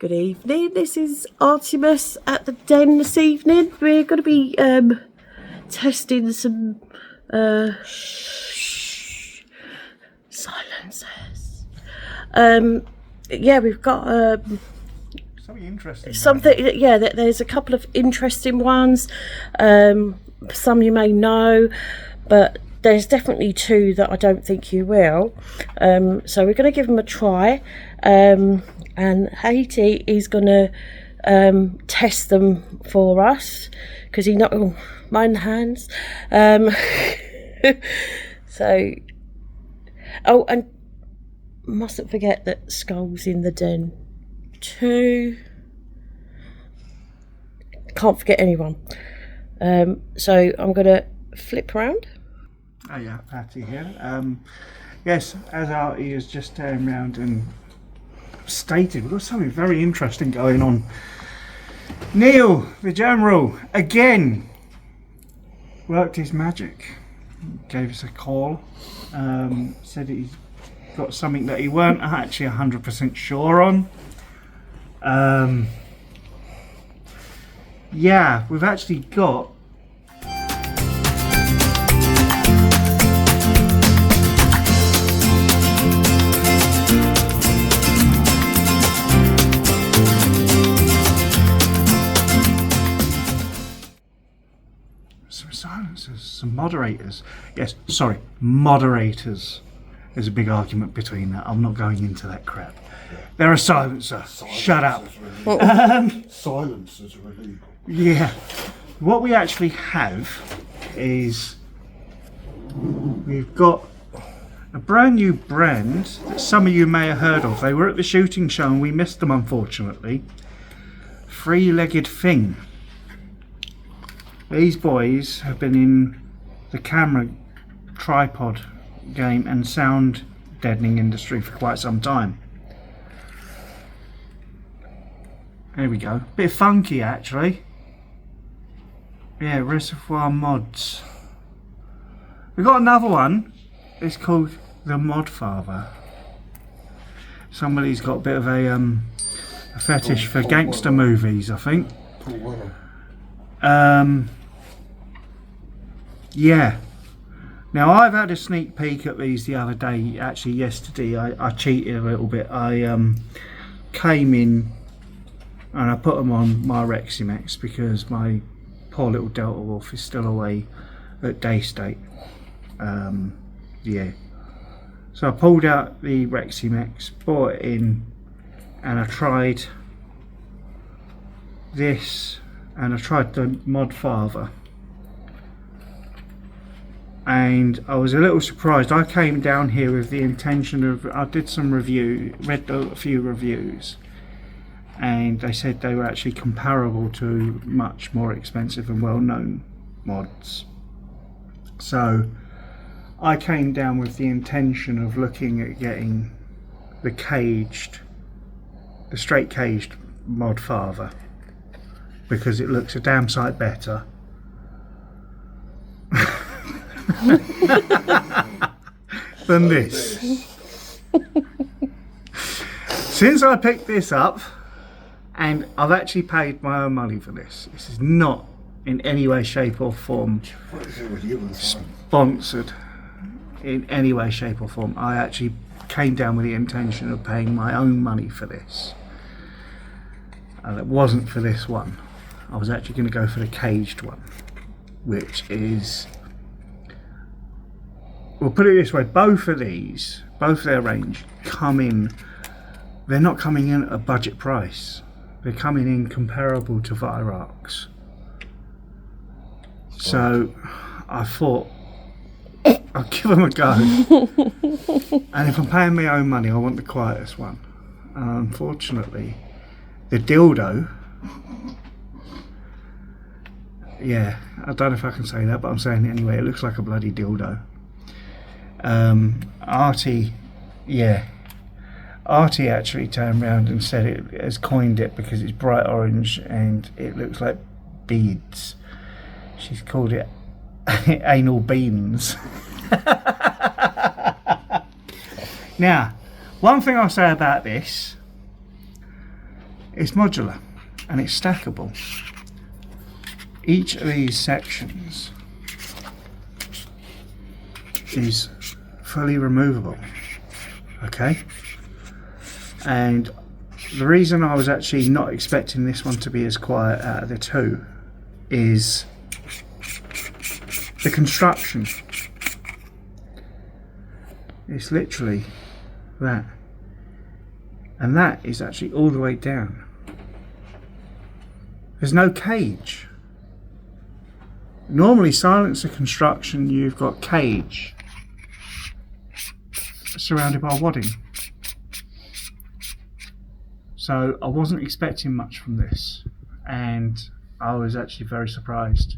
good evening. This is Artemis at the den this evening. We're going to be testing some silencers. Yeah, we've got something interesting. There's a couple of interesting ones. Some you may know, but there's definitely two that I don't think you will. So we're going to give them a try. And Haiti is going to test them for us because he knows. Oh, mind the hands. So, oh, and mustn't forget that Skull's in the den too. Can't forget anyone. So I'm going to flip around. Oh yeah, Patty here. Yes, as Artie has just turned around and stated, we've got something very interesting going on. Neil, the General, again, worked his magic. Gave us a call. Said he's got something that he weren't actually 100% sure on. Yeah, we've actually got some silencers, some moderators. Yes, sorry, moderators. There's a big argument between that. I'm not going into that crap. They're a silencer. Shut up. Silencers are illegal. Yeah. What we actually have is we've got a brand new brand that some of you may have heard of. They were at the shooting show and we missed them, unfortunately. Three-legged thing. These boys have been in the camera tripod game and sound deadening industry for quite some time. There we go. Bit funky actually. Yeah, Reservoir Mods. We've got another one. It's called the Modfather. Somebody's got a bit of a fetish for gangster movies, I think. Yeah. Now I've had a sneak peek at these the other day. Actually, yesterday I cheated a little bit. I came in and I put them on my Reximex because my poor little Delta Wolf is still away at Daystate. Yeah. So I pulled out the Reximex, brought it in, and I tried this, and I tried the Modfather. And I was a little surprised. I came down here with the intention of, I did some read a few reviews, and they said they were actually comparable to much more expensive and well-known mods. So I came down with the intention of looking at getting the straight caged Modfather because it looks a damn sight better. Than this. Since I picked this up, and I've actually paid my own money for this. This is not in any way, shape or form sponsored in any way, shape or form. I actually came down with the intention of paying my own money for this. And it wasn't for this one. I was actually going to go for the caged one, which is, we'll put it this way, both their range come in, they're not coming in at a budget price. They're coming in comparable to Virox. So I thought I'll give them a go. And if I'm paying my own money, I want the quietest one. Unfortunately, the dildo, yeah, I don't know if I can say that, but I'm saying it anyway. It looks like a bloody dildo. Artie actually turned around and said it has coined it because it's bright orange and it looks like beads. She's called it anal beans. Now, one thing I'll say about this it's modular and it's stackable. Each of these sections is fully removable, okay? And the reason I was actually not expecting this one to be as quiet out of the two is the construction. It's literally that, and that is actually all the way down. There's no cage. Normally silencer construction, you've got cage surrounded by wadding. So I wasn't expecting much from this, and I was actually very surprised.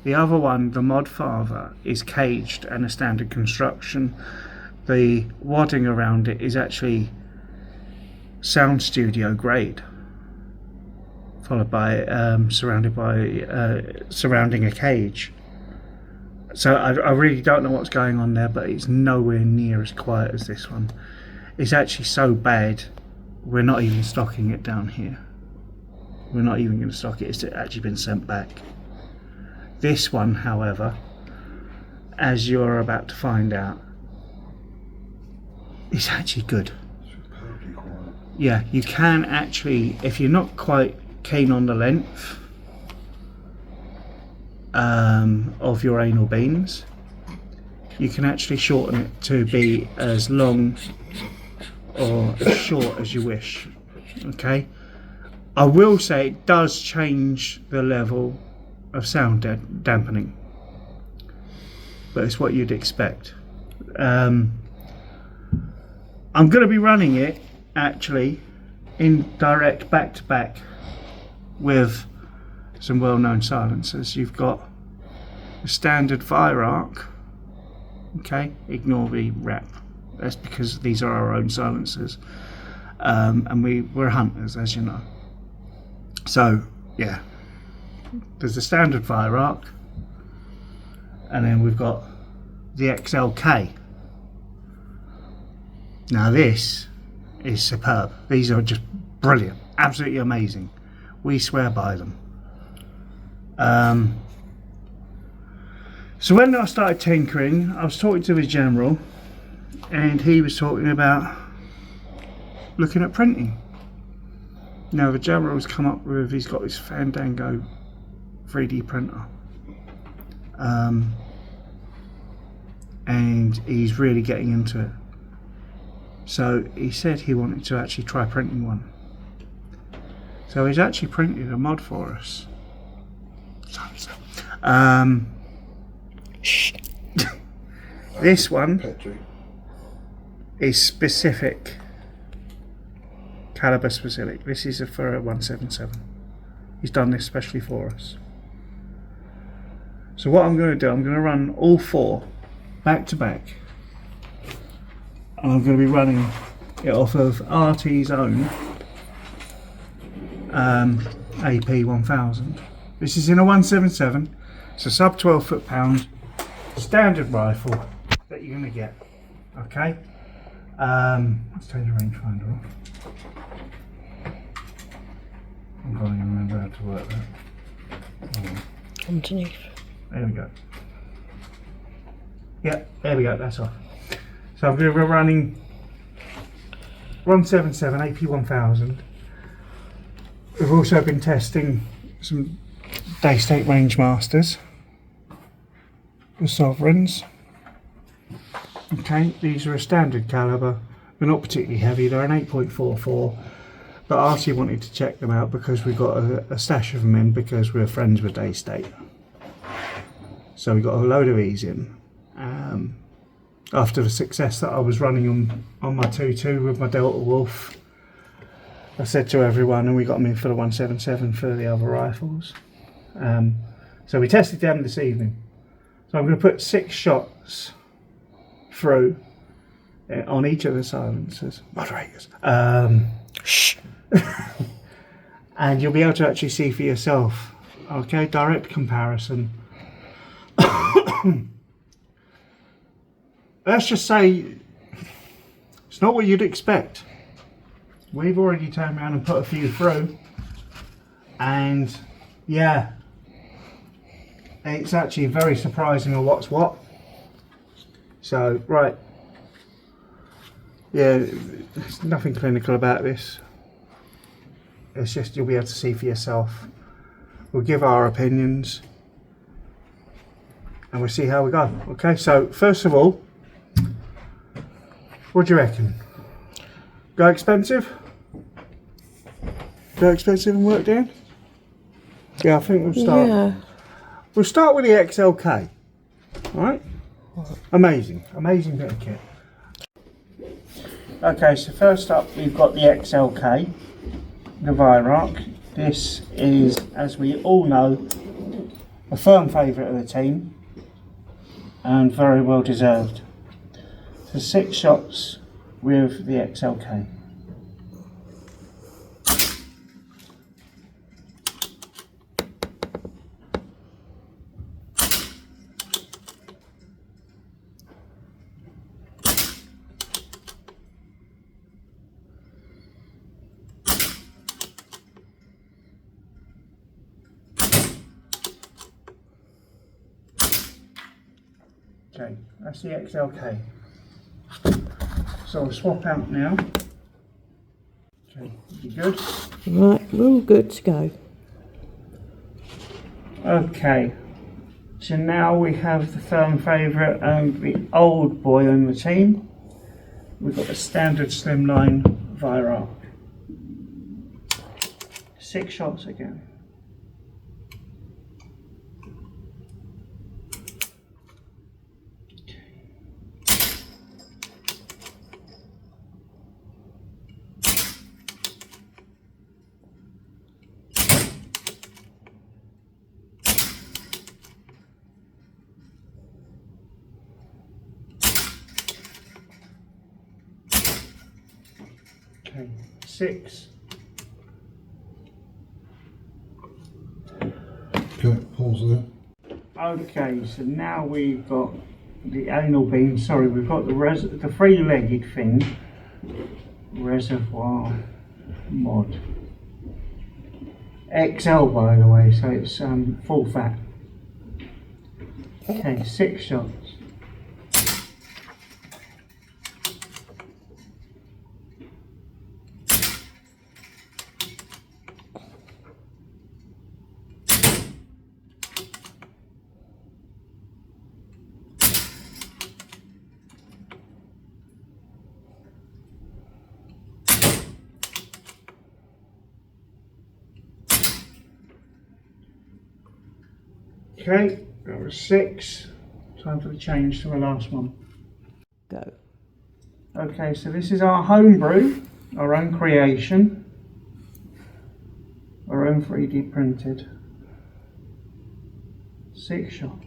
The other one, the Mod Father, is caged and a standard construction. The wadding around it is actually sound studio grade, followed by surrounding a cage. So I really don't know what's going on there, but it's nowhere near as quiet as this one. It's actually so bad, we're not even stocking it down here. We're not even going to stock it. It's actually been sent back. This one, however, as you're about to find out, is actually good. Yeah, you can actually, if you're not quite keen on the length of your anal beans, you can actually shorten it to be as long or as short as you wish. Okay, I will say it does change the level of sound dampening, but it's what you'd expect. I'm going to be running it actually in direct back to back with some well-known silencers. You've got a standard fire arc, okay, ignore the wrap, that's because these are our own silencers, and we're hunters, as you know. So yeah, there's the standard fire arc, and then we've got the XLK. Now this is superb. These are just brilliant, absolutely amazing. We swear by them. So when I started tinkering, I was talking to the general, and he was talking about looking at printing. Now the general's come up with, he's got this Fandango 3D printer, and he's really getting into it. So he said he wanted to actually try printing one. So he's actually printed a mod for us. This one is specific, caliber specific. This is for a 177. He's done this specially for us. So what I'm going to do, I'm going to run all four back to back. And I'm going to be running it off of RT's own AP 1000. This is in a 177. It's a sub 12 foot-pound standard rifle that you're going to get. Okay. Let's turn the rangefinder off. I can't even remember how to work that. Underneath. There we go. Yeah, there we go. That's off. So I'm going to be running 177 AP 1000. We've also been testing some Daystate Rangemasters, the Sovereigns. Okay, these are a standard caliber. They're not particularly heavy. They're an 8.44. But RT wanted to check them out because we got a stash of them in because we're friends with Daystate. So we got a load of these in. After the success that I was running on my 2.2 with my Delta Wolf, I said to everyone, and we got them in for the 177 for the other rifles. So we tested them this evening. So I'm going to put 6 shots through on each of the silencers, moderators. Shh. And you'll be able to actually see for yourself. Okay, direct comparison. Let's just say it's not what you'd expect. we've already turned around and put a few through, and yeah, it's actually very surprising on what's what. So right, yeah, there's nothing clinical about this. It's just you'll be able to see for yourself. We'll give our opinions and we'll see how we go. Okay, so first of all, what do you reckon? Go expensive? Go expensive and work down? Yeah, I think we'll start. Yeah. We'll start with the XLK. Alright? Amazing bit of kit. Okay, so first up we've got the XLK, the Viroc. This is, as we all know, a firm favourite of the team and very well deserved. So 6 shots with the XLK. Okay, that's the XLK. So I'll swap out now. Okay, you good? Right, we're all good to go. Okay, so now we have the firm favourite and the old boy on the team. We've got the standard slimline Viroc. 6 shots again. Okay, 6. Okay, pause there. Okay, so now we've got the anal beam. Sorry, we've got the three-legged thing. Reservoir mod. XL, by the way, so it's full fat. Okay, 6 shots. Okay, that was 6. Time for the change to the last one. Go. Okay, so this is our homebrew, our own creation, our own 3D printed. 6 shots.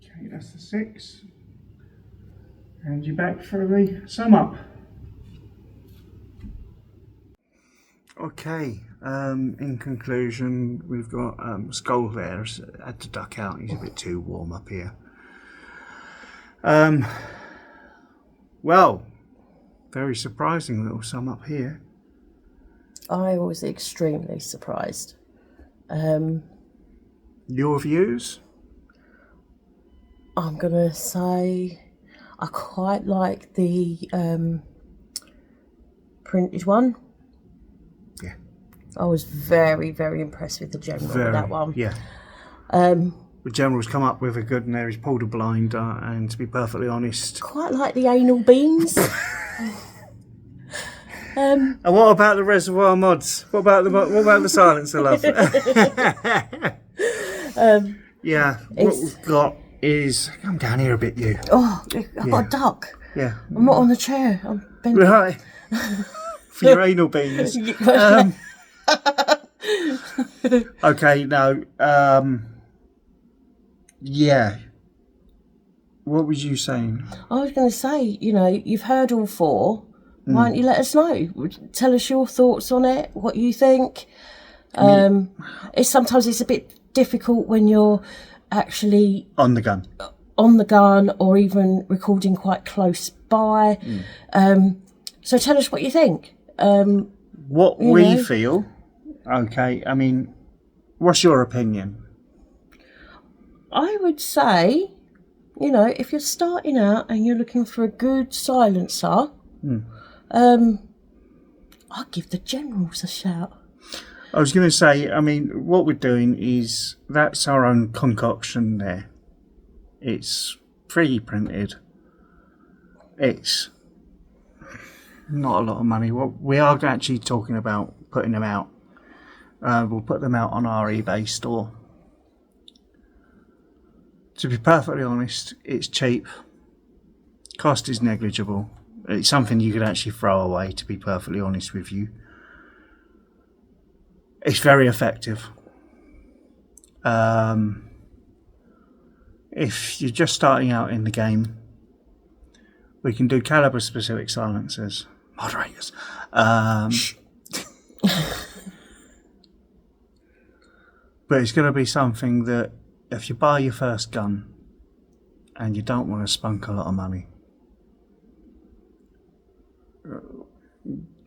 Okay, that's the 6. And you're back for the sum up. Okay, in conclusion, we've got Skull there. Had to duck out, he's a bit too warm up here. Well, very surprising little sum up here. I was extremely surprised. Your views? I'm going to say I quite like the printed one. Yeah. I was very, very impressed with the general with that one. Yeah. The General's come up with a good one there. He's pulled a blinder, and to be perfectly honest, Quite like the anal beans. and what about the reservoir mods? What about the silencer, love? Yeah, what we've got is come down here a bit, you. Oh, I've got a duck. Yeah, I'm not on the chair. I'm bending. right. For your anal beans. Okay, no. Yeah. What was you saying? I was going to say, you've heard all four. Why don't you let us know? Tell us your thoughts on it, what you think. Sometimes it's a bit difficult when you're actually On the gun. on the gun or even recording quite close by. So tell us what you think. What we feel, okay, I mean, what's your opinion? I would say, if you're starting out and you're looking for a good silencer, I'd give the Generals a shout. I was going to say, I mean, what we're doing is, that's our own concoction there. It's 3D printed. It's not a lot of money. We are actually talking about putting them out. We'll put them out on our eBay store. To be perfectly honest, it's cheap. Cost is negligible. It's something you could actually throw away, to be perfectly honest with you. It's very effective. If you're just starting out in the game, we can do caliber specific silencers. Moderators. But it's going to be something that if you buy your first gun and you don't want to spunk a lot of money,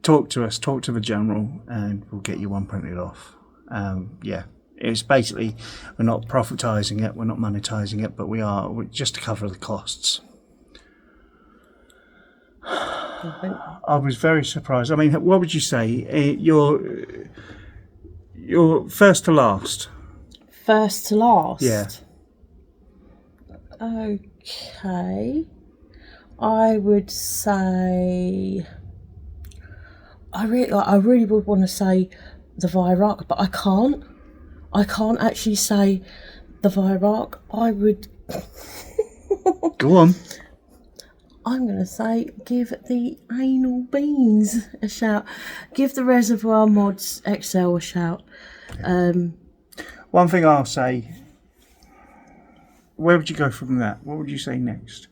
talk to us, talk to the General, and we'll get you one printed off. It's basically, we're not profitizing it, we're not monetizing it, but we're just to cover the costs. I was very surprised. I mean, what would you say? You're first to last. First to last? Yeah. Okay. I would say... I really would want to say the Virock, but I can't. I can't actually say the Virock. I would... Go on. I'm going to say give the Anal Beans a shout. Give the Reservoir Mods XL a shout. One thing I'll say, where would you go from that? What would you say next?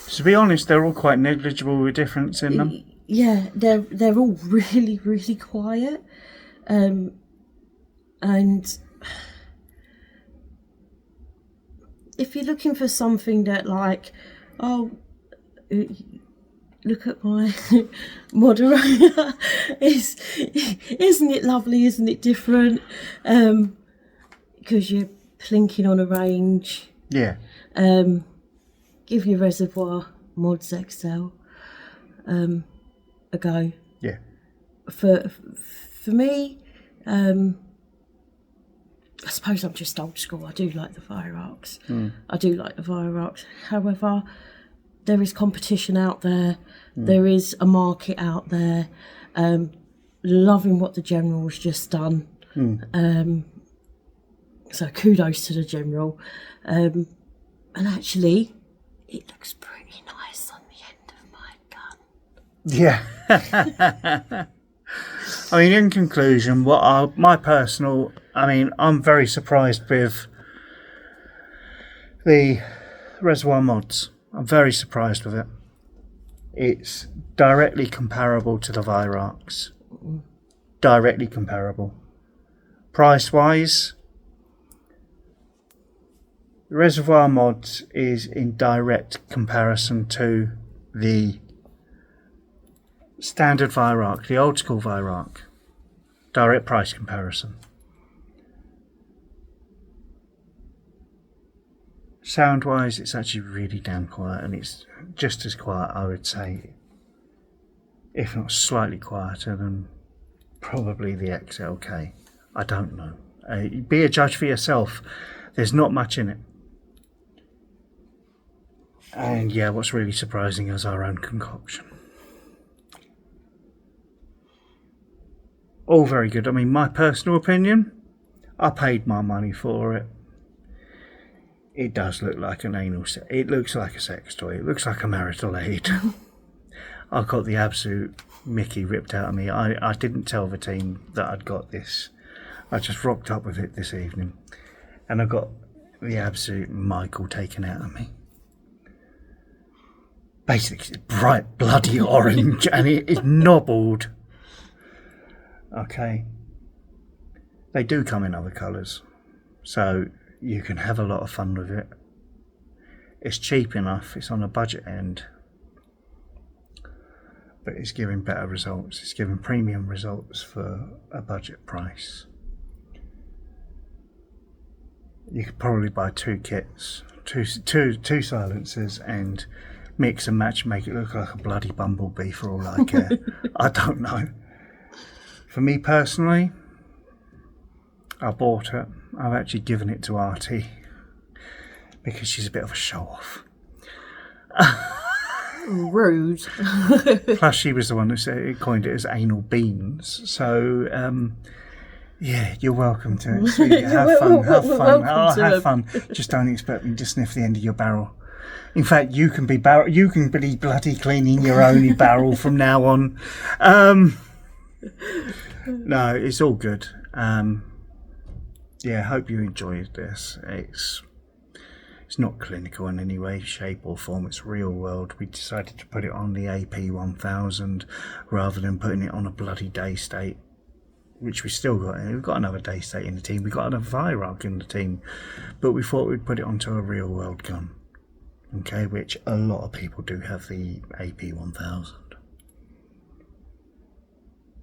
To be honest, they're all quite negligible with difference in them. Yeah, they're all really, really quiet. And if you're looking for something that look at my moderator, isn't it lovely, isn't it different? Because you're plinking on a range. Yeah. Give your Reservoir Mods XL a go. Yeah. For me, I suppose I'm just old school. I do like the Virarks. I do like the Virarks. However, there is competition out there. There is a market out there. Loving what the General's just done. So kudos to the General. And actually, it looks pretty nice on the end of my gun. Yeah. I mean, in conclusion, I'm very surprised with the Reservoir Mods. I'm very surprised with it. It's directly comparable to the Virarks. Directly comparable. Price-wise, Reservoir Mods is in direct comparison to the standard Virark, the old school Virark. Direct price comparison. Sound wise, it's actually really damn quiet, and it's just as quiet, I would say, if not slightly quieter than probably the XLK. I don't know. Be a judge for yourself. There's not much in it. And yeah, what's really surprising is our own concoction. All very good. I mean, my personal opinion, I paid my money for it. It does look like an anal set. It looks like a sex toy. It looks like a marital aid. I got the absolute Mickey ripped out of me. I didn't tell the team that I'd got this. I just rocked up with it this evening, and I got the absolute Michael taken out of me. Basically, it's bright bloody orange, and it is nobbled. Okay. They do come in other colours, so you can have a lot of fun with it. It's cheap enough, it's on a budget end, but it's giving better results. It's giving premium results for a budget price. You could probably buy 2 kits, two silencers, and mix and match, make it look like a bloody bumblebee for all I care. I don't know. For me personally, I bought it. I've actually given it to Artie because she's a bit of a show-off. Rude. Plus, she was the one who coined it as anal beans. So, yeah, you're welcome to it. So, yeah, have fun, have fun. Have fun. Just don't expect me to sniff the end of your barrel. In fact, you can be bloody cleaning your own barrel from now on. No, it's all good. Yeah, I hope you enjoyed this. It's not clinical in any way, shape or form. It's real world. We decided to put it on the AP 1000 rather than putting it on a bloody day state, which we still got. We've got another day state in the team. We've got another Virog in the team, but we thought we'd put it onto a real world gun. Okay, which a lot of people do have the AP 1000.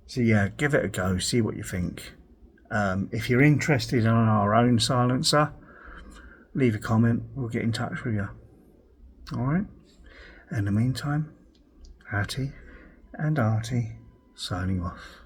So yeah, give it a go, see what you think. If you're interested in our own silencer, leave a comment, we'll get in touch with you. Alright? In the meantime, Hattie and Artie signing off.